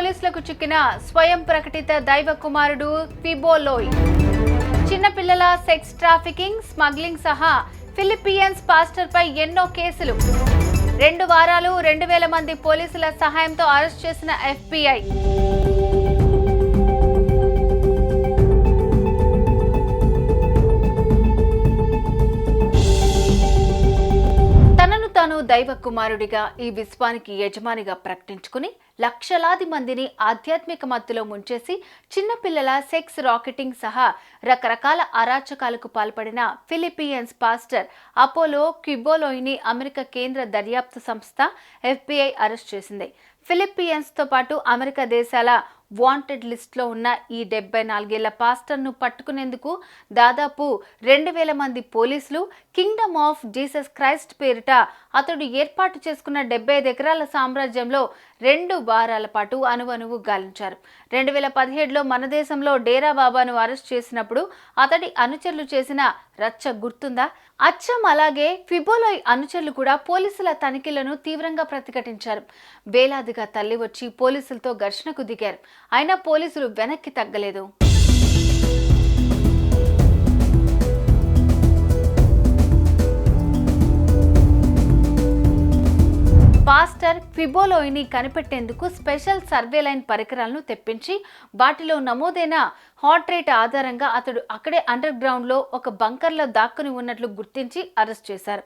పోలీసులకు చిక్కిన స్వయం ప్రకటిత దైవ కుమారుడు క్విబోలోయ్. చిన్నపిల్లల సెక్స్ ట్రాఫికింగ్, స్మగ్లింగ్ సహా ఫిలిపియన్స్ పాస్టర్పై ఎన్నో కేసులు. 2 వారాలు 2000 మంది పోలీసుల సహాయంతో అరెస్ట్ చేసిన FBI. తాను దైవ కుమారుడిగా ఈ విశ్వానికి యజమానిగా ప్రకటించుకుని లక్షలాది మందిని ఆధ్యాత్మిక మత్తులో ముంచేసి చిన్నపిల్లల సెక్స్ రాకెటింగ్ సహా రకరకాల అరాచకాలకు పాల్పడిన ఫిలిపియన్స్ పాస్టర్ అపోలో క్విబోలోయ్ని అమెరికా కేంద్ర దర్యాప్తు సంస్థ FBI అరెస్ట్ చేసింది. ఫిలిపియన్స్తో పాటు అమెరికా దేశాల వాంటెడ్ లిస్ట్లో ఉన్న ఈ 74 ఏళ్ల పాస్టర్ను పట్టుకునేందుకు దాదాపు 2000 మంది పోలీసులు కింగ్డమ్ ఆఫ్ జీసస్ క్రైస్ట్ పేరిట అతడు ఏర్పాటు చేసుకున్న 75 ఎకరాల సామ్రాజ్యంలో 2 వారాల పాటు అణువణువు గాలించారు. 2017లో మన దేశంలో డేరా బాబాను అరెస్ట్ చేసినప్పుడు అతడి అనుచరులు చేసిన రచ్చ గుర్తుందా? అచ్చం అలాగే క్విబోలోయ్ అనుచరులు కూడా పోలీసుల తనిఖీలను తీవ్రంగా ప్రతిఘటించారు. వేలాదిగా తల్లి వచ్చి పోలీసులతో ఘర్షణకు దిగారు. అయినా పోలీసులు వెనక్కి తగ్గలేదు. పాస్టర్ క్విబోలోయ్ని కనిపెట్టేందుకు స్పెషల్ సర్వేలైన్ పరికరాలను తెప్పించి వాటిలో నమోదైన హార్ట్ రేట్ ఆధారంగా అతడు అక్కడే అండర్ గ్రౌండ్లో ఒక బంకర్లో దాక్కుని ఉన్నట్లు గుర్తించి అరెస్ట్ చేశారు.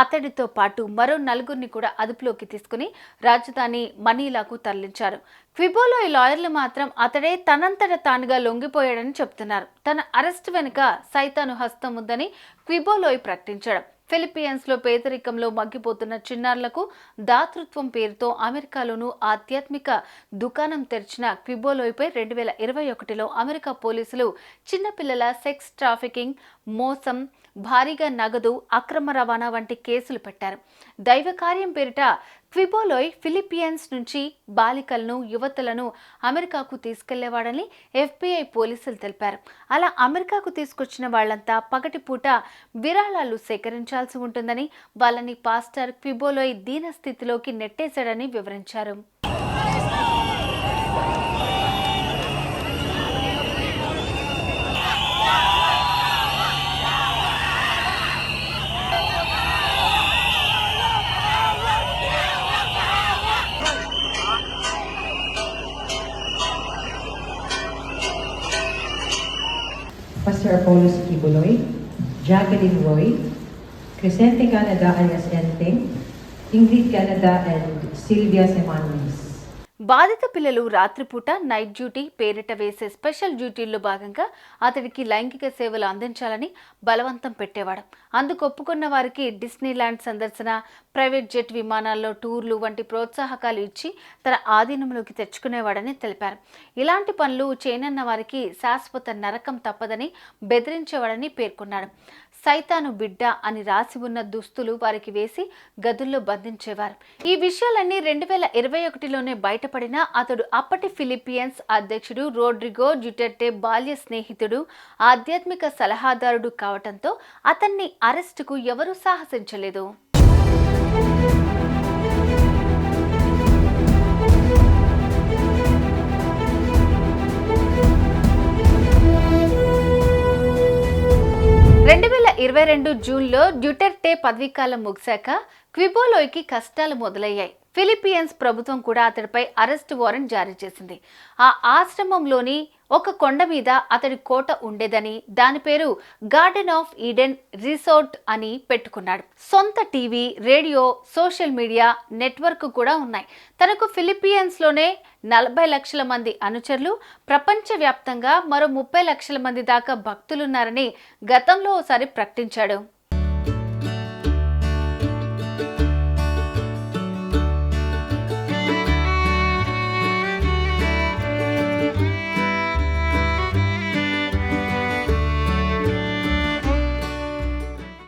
అతడితో పాటు మరో 4గురిని కూడా అదుపులోకి తీసుకుని రాజధాని మనీలాకు తరలించారు. క్విబోలోయ్ లాయర్లు మాత్రం అతడే తనంతట తానుగా లొంగిపోయాడని చెబుతున్నారు. తన అరెస్ట్ వెనుక సైతాను హస్తం ఉందని క్విబోలోయ్ ప్రకటించాడు. ఫిలిపియన్స్లో పేదరికంలో మగ్గిపోతున్న చిన్నారులకు దాతృత్వం పేరుతో అమెరికాలోనూ ఆధ్యాత్మిక దుకాణం తెరిచిన క్విబోలోయ్పై 2021లో అమెరికా పోలీసులు చిన్నపిల్లల సెక్స్ ట్రాఫికింగ్, మోసం, భారీగా నగదు, అక్రమ రవాణా వంటి కేసులు పెట్టారు. దైవ కార్యం పేరిట క్విబోలోయ్ ఫిలిపియన్స్ నుంచి బాలికలను, యువతులను అమెరికాకు తీసుకెళ్లేవాడని FBI పోలీసులు తెలిపారు. అలా అమెరికాకు తీసుకొచ్చిన వాళ్లంతా పగటిపూట విరాళాలు సేకరించాల్సి ఉంటుందని, వాళ్ళని పాస్టర్ క్విబోలోయ్ దీన స్థితిలోకి నెట్టేశాడని వివరించారు. Pastor Apollos Quiboloy, Jacqueline Roy, Crescente Canada alias Enteng, Ingrid Canada and Sylvia Semanes. బాధిత పిల్లలు రాత్రిపూట నైట్ డ్యూటీ పేరిట వేసే స్పెషల్ డ్యూటీల్లో భాగంగా అతడికి లైంగిక సేవలు అందించాలని బలవంతం పెట్టేవాడు. అందుకు ఒప్పుకున్న వారికి డిస్నీల్యాండ్ సందర్శన, ప్రైవేట్ జెట్ విమానాల్లో టూర్లు వంటి ప్రోత్సాహకాలు ఇచ్చి తన ఆధీనంలోకి తెచ్చుకునేవాడని తెలిపారు. ఇలాంటి పనులు చేయనన్న వారికి శాశ్వత నరకం తప్పదని బెదిరించేవాడని పేర్కొన్నాడు. సైతాను బిడ్డ అని రాసి ఉన్న దుస్తులు వారికి వేసి గదుల్లో బంధించేవారు. ఈ విషయాలన్నీ 2021లోనే బయటపడిన అతడు అప్పటి ఫిలిపియన్స్ అధ్యక్షుడు రోడ్రిగో డ్యూటెర్టే బాల్య స్నేహితుడు, ఆధ్యాత్మిక సలహాదారుడు కావటంతో అతన్ని అరెస్టుకు ఎవరూ సాహసించలేదు. జూన్లో డ్యూటెర్టే పదవీకాలం ముగిశాక క్విబోలోయ్కి కష్టాలు మొదలయ్యాయి. ఫిలిపియన్స్ ప్రభుత్వం కూడా అతడిపై అరెస్ట్ వారెంట్ జారీ చేసింది. ఆ ఆశ్రమంలోని ఒక కొండ మీద అతడి కోట ఉండేదని, దాని పేరు గార్డెన్ ఆఫ్ ఈడెన్ రిసార్ట్ అని పెట్టుకున్నాడు. సొంత TV, radio, social media network కూడా ఉన్నాయి. తనకు ఫిలిపియన్స్లోనే 40 లక్షల మంది అనుచరులు, ప్రపంచవ్యాప్తంగా మరో 30 లక్షల మంది దాకా భక్తులున్నారని గతంలో ఓసారి ప్రకటించాడు.